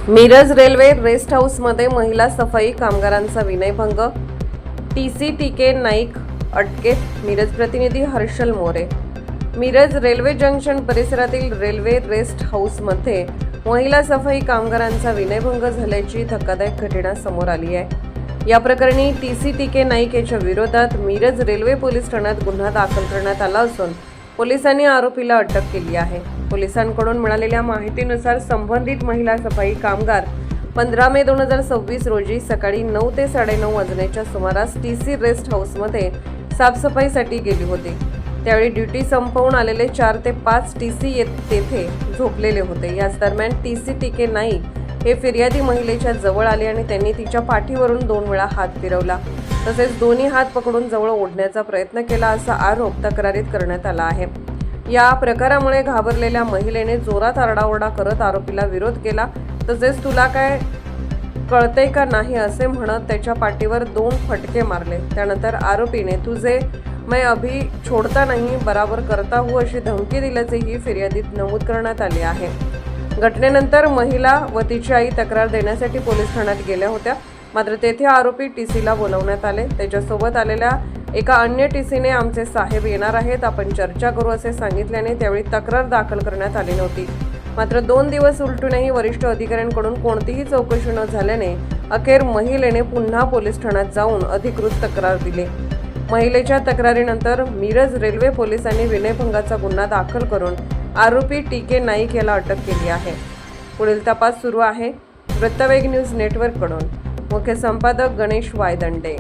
Miraj railway rest हाऊसमध्ये महिला सफाई कामगारांचा विनयभंग, TC नाईक अटकेत. मिरज प्रतिनिधी हर्षल मोरे. मिरज रेल्वे जंक्शन परिसरातील रेल्वे रेस्ट हाऊसमध्ये महिला सफाई कामगारांचा विनयभंग झाल्याची धक्कादायक घटना समोर आली आहे. या प्रकरणी TC नाईक याच्या विरोधात मिरज रेल्वे पोलीस ठाण्यात गुन्हा दाखल करण्यात आला असून पोलिसांनी आरोपीला अटक केली आहे. पोलिसांकडून मिळालेल्या माहितीनुसार संबंधित महिला सफाई कामगार 15 मे 2026 रोजी सकाळी 9 ते 9:30 वाजण्याच्या सुमारास TC रेस्ट हाऊसमध्ये साफसफाईसाठी गेली होती. त्यावेळी ड्युटी संपवून आलेले 4 ते 5 TC तेथे झोपलेले होते. याच दरम्यान TC नाईक हे फिर्यादी महिलेच्या जवळ आले आणि त्यांनी तिच्या पाठीवरून 2 वेळा हात फिरवला, तसेच दोन्ही हात पकडून जवळ ओढण्याचा प्रयत्न केला असा आरोप तक्रारीत करण्यात आला आहे. या प्रकारामुळे घाबरलेल्या महिलेने जोरात आरडाओरडा करत आरोपीला विरोध केला, तसेच तुला काय कळतंय का नाही असे म्हणत त्याच्या पाठीवर 2 फटके मारले. त्यानंतर आरोपीने तुझे मैं अभी छोड़ता नहीं बराबर करता हूँ अशी धमकी दिल्याचेही फिर्यादीत नमूद करण्यात आले आहे. घटनेनंतर महिला व तिची आई तक्रार देण्यासाठी पोलीस ठाण्यात गेल्या होत्या. मात्र तेथे आरोपी TCला बोलवण्यात आले. त्याच्यासोबत आलेल्या एका अन्य TCने आमचे साहेब येणार आहेत, आपण चर्चा करू असे सांगितल्याने त्यावेळी तक्रार दाखल करण्यात आली नव्हती. मात्र 2 दिवस उलटूनही वरिष्ठ अधिकाऱ्यांकडून कोणतीही चौकशी न झाल्याने अखेर महिलेने पुन्हा पोलीस ठाण्यात जाऊन अधिकृत तक्रार दिली. महिलेच्या तक्रारीनंतर मिरज रेल्वे पोलिसांनी विनयभंगाचा गुन्हा दाखल करून आरोपी TK नाईक याला अटक केली आहे. पुढील तपास सुरू आहे. वृत्तवेग न्यूज नेटवर्ककडून मुख्य संपादक गणेश वायदंडे.